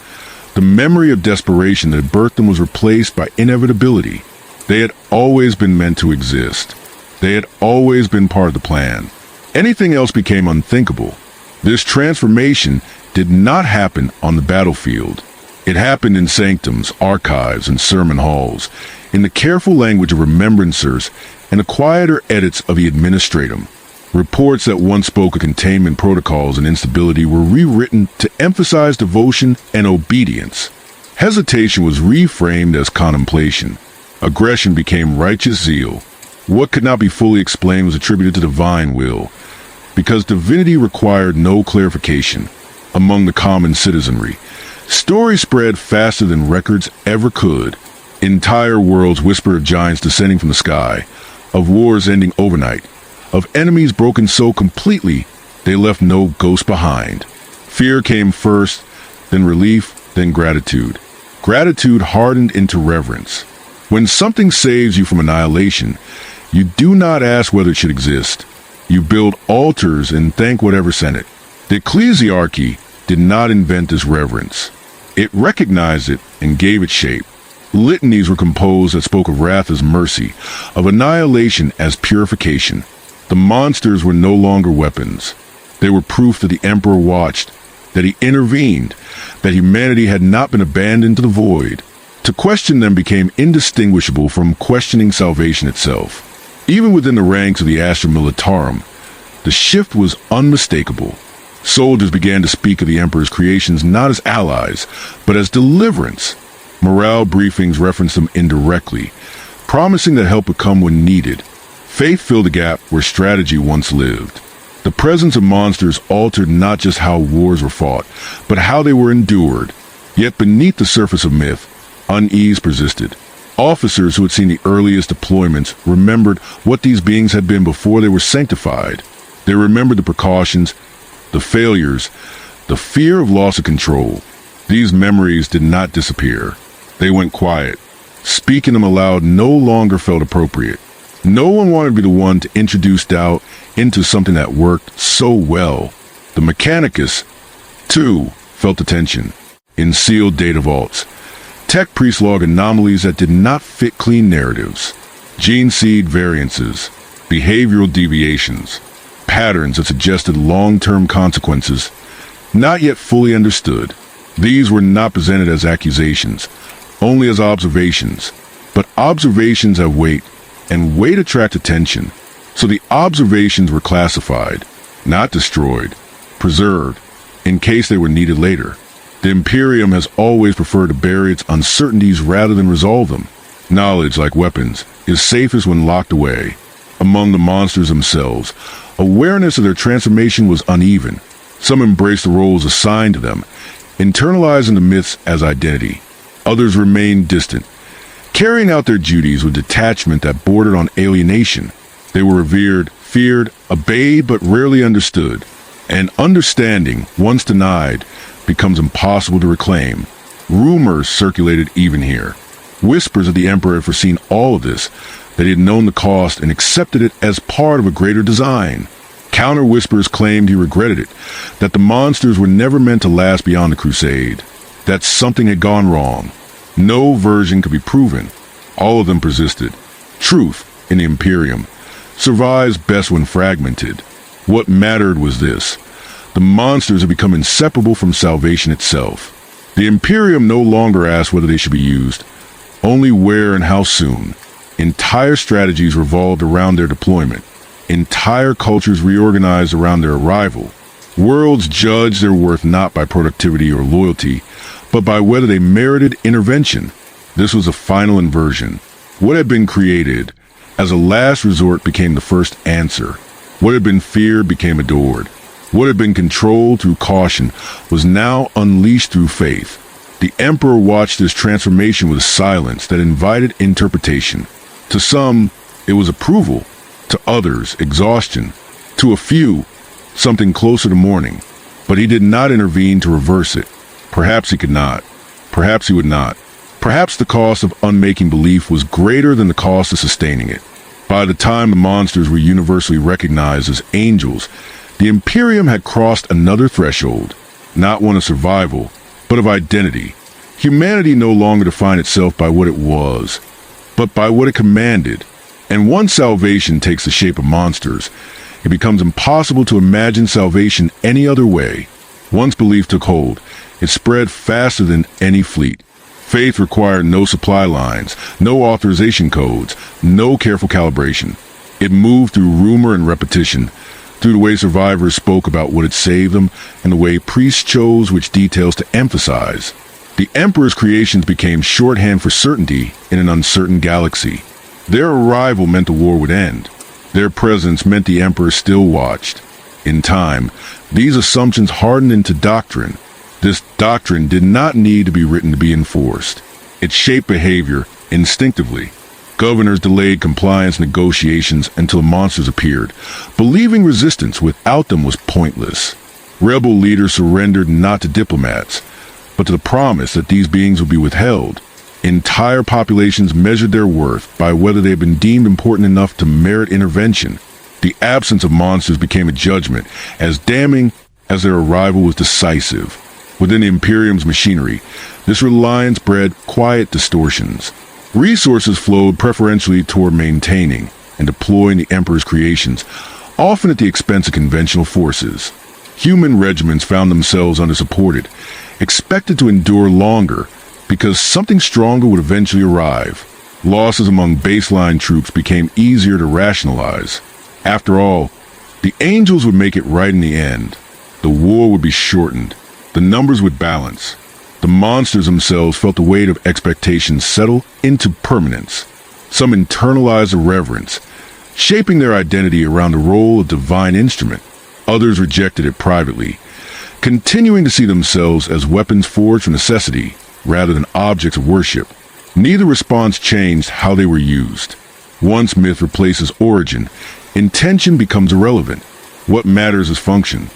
the memory of desperation that had birthed them was replaced by inevitability. They had always been meant to exist. They had always been part of the plan. Anything else became unthinkable. This transformation did not happen on the battlefield. It happened in sanctums, archives, and sermon halls, in the careful language of remembrancers and the quieter edits of the administratum. Reports that once spoke of containment protocols and instability were rewritten to emphasize devotion and obedience. Hesitation was reframed as contemplation. Aggression became righteous zeal. What could not be fully explained was attributed to divine will, because divinity required no clarification. Among the common citizenry, Stories spread faster than records ever could. Entire worlds whispered of giants descending from the sky, of wars ending overnight, of enemies broken so completely they left no ghost behind. Fear came first, then relief, then gratitude. Gratitude hardened into reverence. When something saves you from annihilation, you do not ask whether it should exist. You build altars and thank whatever sent it. The ecclesiarchy did not invent this reverence. It recognized it and gave it shape. Litanies were composed that spoke of wrath as mercy, of annihilation as purification. The monsters were no longer weapons. They were proof that the Emperor watched, that he intervened, that humanity had not been abandoned to the void. To question them became indistinguishable from questioning salvation itself. Even within the ranks of the Astra Militarum, the shift was unmistakable. Soldiers began to speak of the Emperor's creations not as allies, but as deliverance. Morale briefings referenced them indirectly, promising that help would come when needed. Faith filled the gap where strategy once lived. The presence of monsters altered not just how wars were fought, but how they were endured. Yet beneath the surface of myth, unease persisted. Officers who had seen the earliest deployments remembered what these beings had been before they were sanctified. They remembered the precautions, the failures, the fear of loss of control. These memories did not disappear. They went quiet. Speaking them aloud no longer felt appropriate. No one wanted to be the one to introduce doubt into something that worked so well. The Mechanicus, too, felt the tension. In sealed data vaults, tech priests log anomalies that did not fit clean narratives. Gene seed variances, behavioral deviations, patterns that suggested long-term consequences, not yet fully understood. These were not presented as accusations, only as observations. But observations have weight, and weight attract attention. So the observations were classified, not destroyed, preserved, in case they were needed later. The Imperium has always preferred to bury its uncertainties rather than resolve them. Knowledge, like weapons, is safest when locked away. Among the monsters themselves, awareness of their transformation was uneven. Some embraced the roles assigned to them, internalizing the myths as identity. Others remained distant, carrying out their duties with detachment that bordered on alienation. They were revered, feared, obeyed, but rarely understood. And understanding, once denied, becomes impossible to reclaim. Rumors circulated even here. Whispers that the Emperor had foreseen all of this, that he had known the cost and accepted it as part of a greater design. Counter-whispers claimed he regretted it, that the monsters were never meant to last beyond the Crusade, that something had gone wrong. No version could be proven. All of them persisted. Truth, in the Imperium, survives best when fragmented. What mattered was this. The monsters had become inseparable from salvation itself. The Imperium no longer asked whether they should be used, only where and how soon. Entire strategies revolved around their deployment. Entire cultures reorganized around their arrival. Worlds judged their worth not by productivity or loyalty, but by whether they merited intervention. This was a final inversion. What had been created as a last resort became the first answer. What had been feared became adored. What had been controlled through caution was now unleashed through faith. The Emperor watched this transformation with silence that invited interpretation. To some, it was approval. To others, exhaustion. To a few, something closer to mourning. But he did not intervene to reverse it. Perhaps he could not. Perhaps he would not. Perhaps the cost of unmaking belief was greater than the cost of sustaining it. By the time the monsters were universally recognized as angels, the Imperium had crossed another threshold, not one of survival, but of identity. Humanity no longer defined itself by what it was, but by what it commanded. And once salvation takes the shape of monsters, it becomes impossible to imagine salvation any other way. Once belief took hold, it spread faster than any fleet. Faith required no supply lines, no authorization codes, no careful calibration. It moved through rumor and repetition, through the way survivors spoke about what had saved them, and the way priests chose which details to emphasize. The Emperor's creations became shorthand for certainty in an uncertain galaxy. Their arrival meant the war would end. Their presence meant the Emperor still watched. In time, these assumptions hardened into doctrine. This doctrine did not need to be written to be enforced. It shaped behavior instinctively. Governors delayed compliance negotiations until monsters appeared, believing resistance without them was pointless. Rebel leaders surrendered not to diplomats, but to the promise that these beings would be withheld. Entire populations measured their worth by whether they had been deemed important enough to merit intervention. The absence of monsters became a judgment, as damning as their arrival was decisive. Within the Imperium's machinery, this reliance bred quiet distortions. Resources flowed preferentially toward maintaining and deploying the Emperor's creations, often at the expense of conventional forces. Human regiments found themselves undersupported, expected to endure longer because something stronger would eventually arrive. Losses among baseline troops became easier to rationalize. After all, the Angels would make it right in the end. The war would be shortened. The numbers would balance. The monsters themselves felt the weight of expectations settle into permanence. Some internalized a reverence, shaping their identity around the role of divine instrument. Others rejected it privately, continuing to see themselves as weapons forged for necessity rather than objects of worship. Neither response changed how they were used. Once myth replaces origin, intention becomes irrelevant. What matters is function.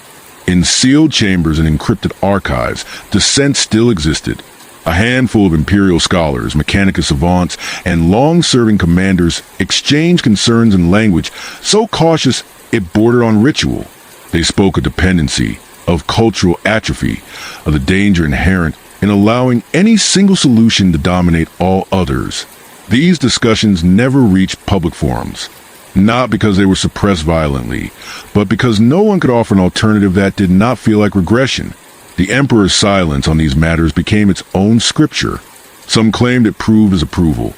In sealed chambers and encrypted archives, dissent still existed. A handful of Imperial scholars, Mechanicus savants, and long-serving commanders exchanged concerns in language so cautious it bordered on ritual. They spoke of dependency, of cultural atrophy, of the danger inherent in allowing any single solution to dominate all others. These discussions never reached public forums. Not because they were suppressed violently, but because no one could offer an alternative that did not feel like regression. The Emperor's silence on these matters became its own scripture. Some claimed it proved his approval,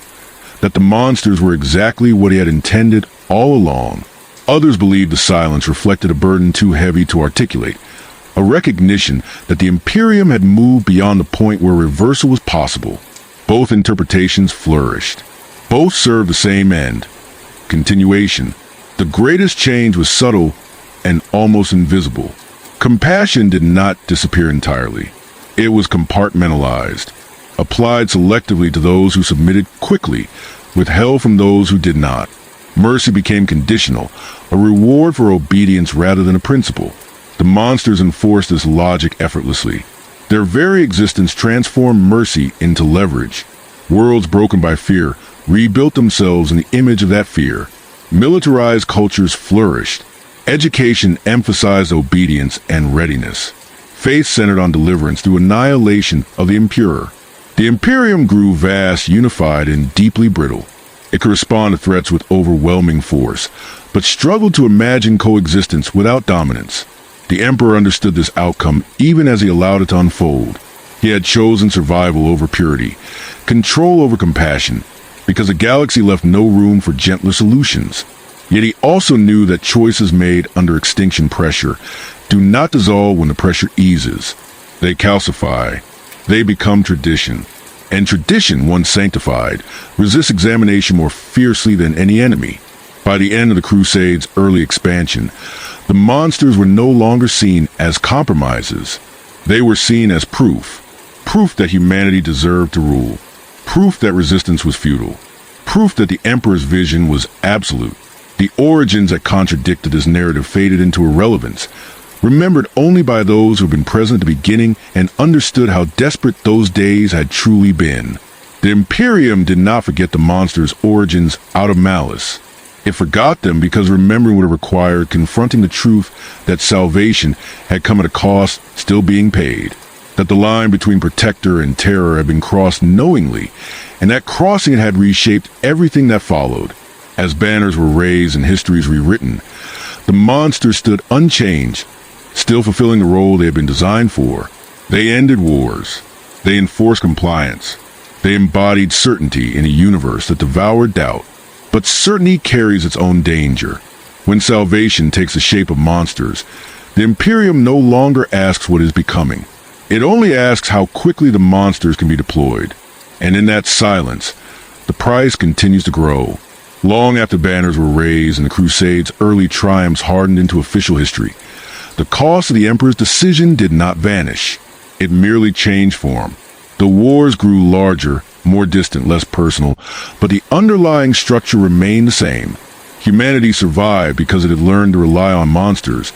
that the monsters were exactly what he had intended all along. Others believed the silence reflected a burden too heavy to articulate, a recognition that the Imperium had moved beyond the point where reversal was possible. Both interpretations flourished. Both served the same end. Continuation. The greatest change was subtle and almost invisible. Compassion did not disappear entirely. It was compartmentalized, applied selectively to those who submitted quickly, withheld from those who did not. Mercy became conditional, a reward for obedience rather than a principle. The monsters enforced this logic effortlessly. Their very existence transformed mercy into leverage. Worlds broken by fear rebuilt themselves in the image of that fear. Militarized cultures flourished. Education emphasized obedience and readiness. Faith centered on deliverance through annihilation of the Emperor. The Imperium grew vast, unified, and deeply brittle. It could respond to threats with overwhelming force, but struggled to imagine coexistence without dominance. The Emperor understood this outcome even as he allowed it to unfold. He had chosen survival over purity, control over compassion, because the galaxy left no room for gentler solutions. Yet he also knew that choices made under extinction pressure do not dissolve when the pressure eases. They calcify. They become tradition. And tradition, once sanctified, resists examination more fiercely than any enemy. By the end of the Crusades' early expansion, the monsters were no longer seen as compromises. They were seen as proof. Proof that humanity deserved to rule. Proof that resistance was futile. Proof that the Emperor's vision was absolute. The origins that contradicted this narrative faded into irrelevance, remembered only by those who had been present at the beginning and understood how desperate those days had truly been. The Imperium did not forget the monsters' origins out of malice. It forgot them because remembering would have required confronting the truth that salvation had come at a cost still being paid, that the line between protector and terror had been crossed knowingly, and that crossing it had reshaped everything that followed. As banners were raised and histories rewritten, the monsters stood unchanged, still fulfilling the role they had been designed for. They ended wars. They enforced compliance. They embodied certainty in a universe that devoured doubt. But certainty carries its own danger. When salvation takes the shape of monsters, the Imperium no longer asks what is becoming. It only asks how quickly the monsters can be deployed. And in that silence, the price continues to grow. Long after banners were raised and the Crusades' early triumphs hardened into official history, the cost of the Emperor's decision did not vanish. It merely changed form. The wars grew larger, more distant, less personal, but the underlying structure remained the same. Humanity survived because it had learned to rely on monsters,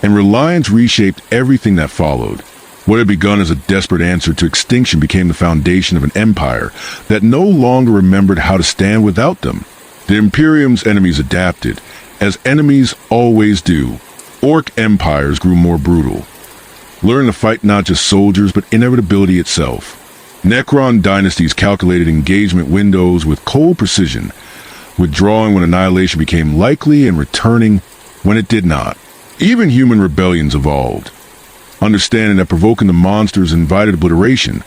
and reliance reshaped everything that followed. What had begun as a desperate answer to extinction became the foundation of an empire that no longer remembered how to stand without them. The Imperium's enemies adapted, as enemies always do. Orc empires grew more brutal, learning to fight not just soldiers but inevitability itself. Necron dynasties calculated engagement windows with cold precision, withdrawing when annihilation became likely and returning when it did not. Even human rebellions evolved, understanding that provoking the monsters invited obliteration,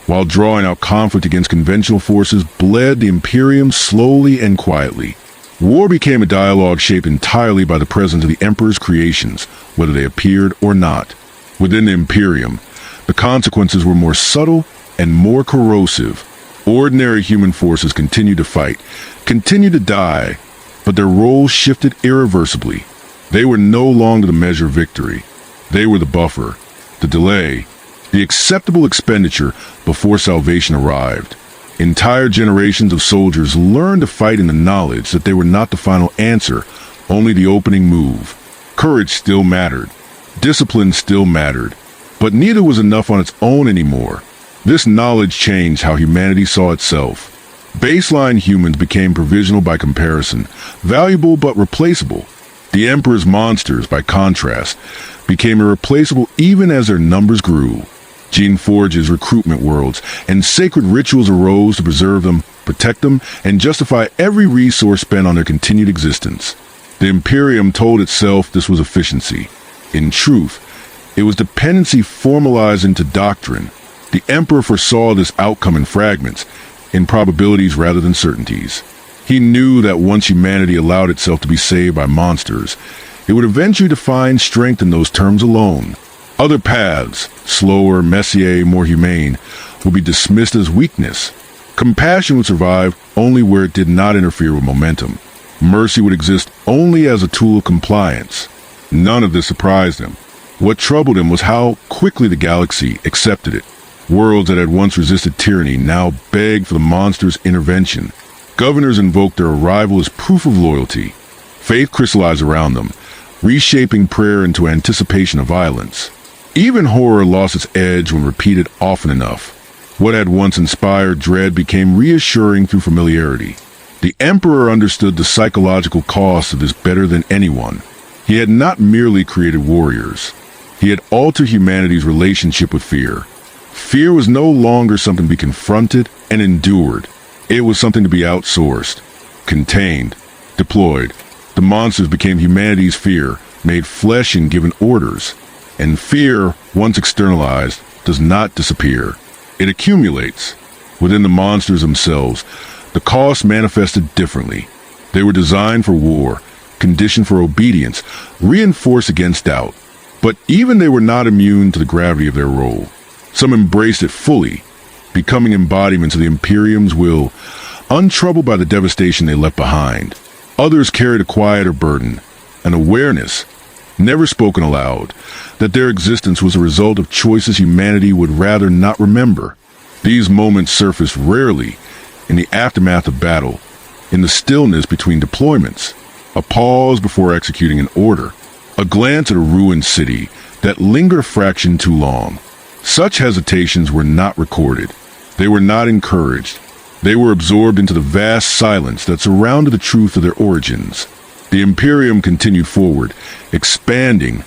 while drawing out conflict against conventional forces bled the Imperium slowly and quietly. War became a dialogue shaped entirely by the presence of the Emperor's creations, whether they appeared or not. Within the Imperium, the consequences were more subtle and more corrosive. Ordinary human forces continued to fight, continued to die, but their roles shifted irreversibly. They were no longer the measure of victory. They were the buffer, the delay, the acceptable expenditure before salvation arrived. Entire generations of soldiers learned to fight in the knowledge that they were not the final answer, only the opening move. Courage still mattered. Discipline still mattered. But neither was enough on its own anymore. This knowledge changed how humanity saw itself. Baseline humans became provisional by comparison, valuable but replaceable. The Emperor's monsters, by contrast, became irreplaceable even as their numbers grew. Gene Forge's recruitment worlds and sacred rituals arose to preserve them, protect them, and justify every resource spent on their continued existence. The Imperium told itself this was efficiency. In truth, it was dependency formalized into doctrine. The Emperor foresaw this outcome in fragments, in probabilities rather than certainties. He knew that once humanity allowed itself to be saved by monsters, it would eventually define strength in those terms alone. Other paths, slower, messier, more humane, would be dismissed as weakness. Compassion would survive only where it did not interfere with momentum. Mercy would exist only as a tool of compliance. None of this surprised him. What troubled him was how quickly the galaxy accepted it. Worlds that had once resisted tyranny now begged for the monster's intervention. Governors invoked their arrival as proof of loyalty. Faith crystallized around them, reshaping prayer into anticipation of violence. Even horror lost its edge when repeated often enough. What had once inspired dread became reassuring through familiarity. The Emperor understood the psychological cost of this better than anyone. He had not merely created warriors. He had altered humanity's relationship with fear. Fear was no longer something to be confronted and endured. It was something to be outsourced, contained, deployed. The monsters became humanity's fear, made flesh and given orders. And fear, once externalized, does not disappear. It accumulates. Within the monsters themselves, the costs manifested differently. They were designed for war, conditioned for obedience, reinforced against doubt. But even they were not immune to the gravity of their role. Some embraced it fully, becoming embodiments of the Imperium's will, untroubled by the devastation they left behind. Others carried a quieter burden, an awareness, never spoken aloud, that their existence was a result of choices humanity would rather not remember. These moments surfaced rarely in the aftermath of battle, in the stillness between deployments, a pause before executing an order, a glance at a ruined city that lingered a fraction too long. Such hesitations were not recorded. They were not encouraged. They were absorbed into the vast silence that surrounded the truth of their origins. The Imperium continued forward, expanding,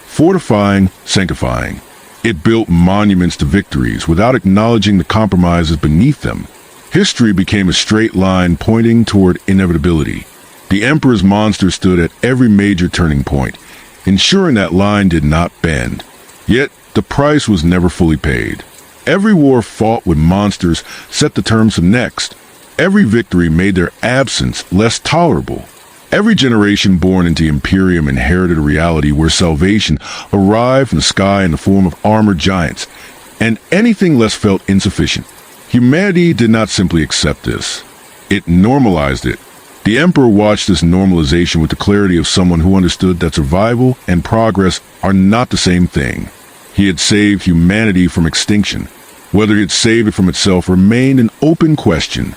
fortifying, sanctifying. It built monuments to victories without acknowledging the compromises beneath them. History became a straight line pointing toward inevitability. The Emperor's monster stood at every major turning point, ensuring that line did not bend. Yet, the price was never fully paid. Every war fought with monsters set the terms for next. Every victory made their absence less tolerable. Every generation born into Imperium inherited a reality where salvation arrived from the sky in the form of armored giants, and anything less felt insufficient. Humanity did not simply accept this. It normalized it. The Emperor watched this normalization with the clarity of someone who understood that survival and progress are not the same thing. He had saved humanity from extinction. Whether he had saved it from itself remained an open question,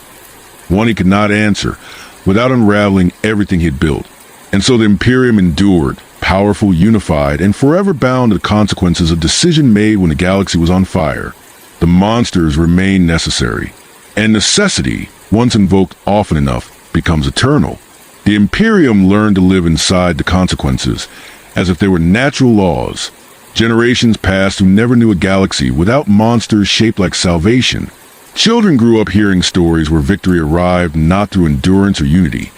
one he could not answer without unraveling everything he had built. And so the Imperium endured, powerful, unified, and forever bound to the consequences of decision made when the galaxy was on fire. The monsters remain necessary, and necessity, once invoked often enough, becomes eternal. The Imperium learned to live inside the consequences, as if they were natural laws. Generations passed who never knew a galaxy without monsters shaped like salvation. Children grew up hearing stories where victory arrived not through endurance or unity,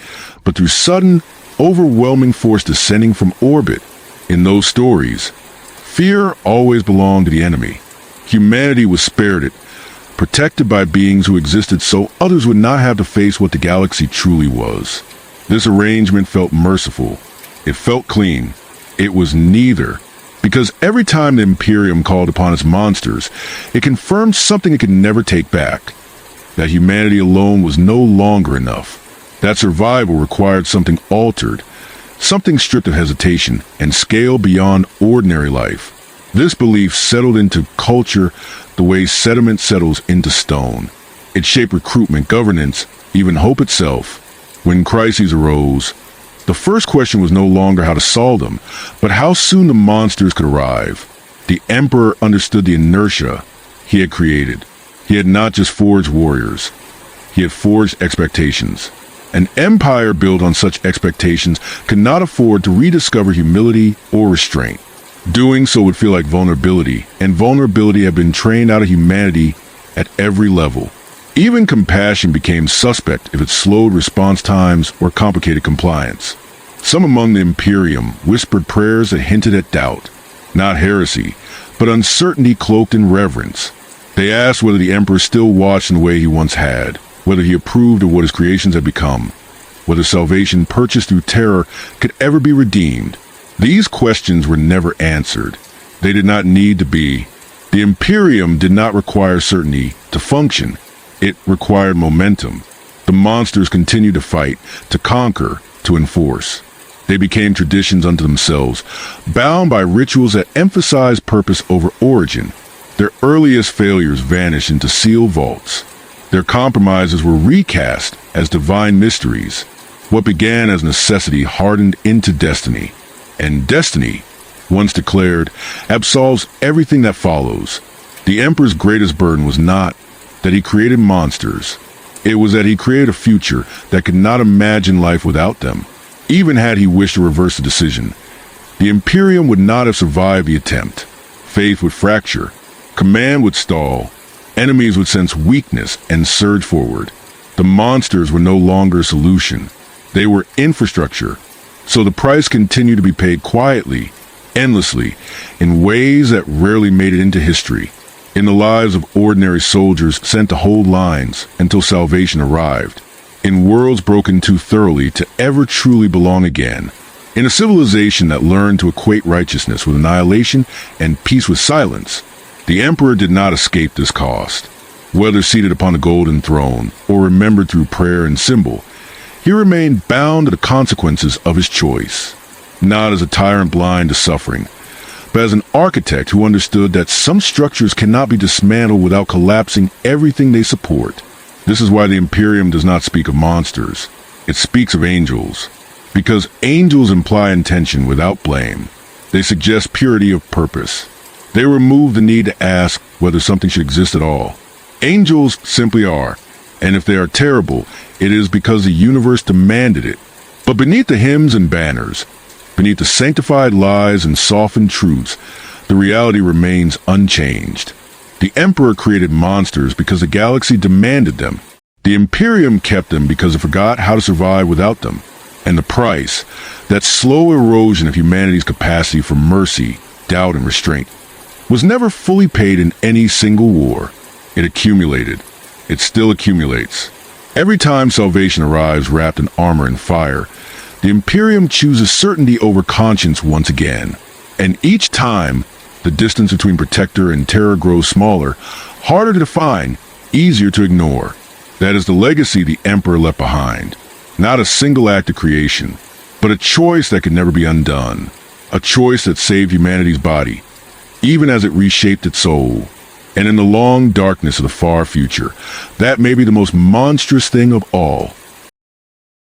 but through sudden, overwhelming force descending from orbit. In those stories, fear always belonged to the enemy. Humanity was spared it, protected by beings who existed so others would not have to face what the galaxy truly was. This arrangement felt merciful. It felt clean. It was neither. Because every time the Imperium called upon its monsters, it confirmed something it could never take back. That humanity alone was no longer enough. That survival required something altered, something stripped of hesitation and scale beyond ordinary life. This belief settled into culture the way sediment settles into stone. It shaped recruitment, governance, even hope itself. When crises arose, the first question was no longer how to solve them, but how soon the monsters could arrive. The Emperor understood the inertia he had created. He had not just forged warriors. He had forged expectations. An empire built on such expectations could not afford to rediscover humility or restraint. Doing so would feel like vulnerability, and vulnerability had been trained out of humanity at every level. Even compassion became suspect if it slowed response times or complicated compliance. Some among the Imperium whispered prayers that hinted at doubt, not heresy, but uncertainty cloaked in reverence. They asked whether the Emperor still watched in the way he once had, whether he approved of what his creations had become, whether salvation purchased through terror could ever be redeemed. These questions were never answered. They did not need to be. The Imperium did not require certainty to function. It required momentum. The monsters continued to fight, to conquer, to enforce. They became traditions unto themselves, bound by rituals that emphasized purpose over origin. Their earliest failures vanished into sealed vaults. Their compromises were recast as divine mysteries. What began as necessity hardened into destiny. And destiny, once declared, absolves everything that follows. The Emperor's greatest burden was not that he created monsters. It was that he created a future that could not imagine life without them. Even had he wished to reverse the decision, the Imperium would not have survived the attempt. Faith would fracture. Command would stall. Enemies would sense weakness and surge forward. The monsters were no longer a solution. They were infrastructure. So the price continued to be paid quietly, endlessly, in ways that rarely made it into history. In the lives of ordinary soldiers sent to hold lines until salvation arrived. In worlds broken too thoroughly to ever truly belong again. In a civilization that learned to equate righteousness with annihilation and peace with silence. The Emperor did not escape this cost. Whether seated upon the golden throne or remembered through prayer and symbol, he remained bound to the consequences of his choice. Not as a tyrant blind to suffering, but as an architect who understood that some structures cannot be dismantled without collapsing everything they support. This is why the Imperium does not speak of monsters. It speaks of angels. Because angels imply intention without blame. They suggest purity of purpose. They remove the need to ask whether something should exist at all. Angels simply are, and if they are terrible, it is because the universe demanded it. But beneath the hymns and banners, beneath the sanctified lies and softened truths, the reality remains unchanged. The Emperor created monsters because the galaxy demanded them. The Imperium kept them because it forgot how to survive without them. And the price, that slow erosion of humanity's capacity for mercy, doubt, and restraint, was never fully paid in any single war. It accumulated. It still accumulates. Every time salvation arrives wrapped in armor and fire, the Imperium chooses certainty over conscience once again. And each time, the distance between protector and terror grows smaller, harder to define, easier to ignore. That is the legacy the Emperor left behind. Not a single act of creation, but a choice that could never be undone. A choice that saved humanity's body, even as it reshaped its soul. And in the long darkness of the far future, that may be the most monstrous thing of all.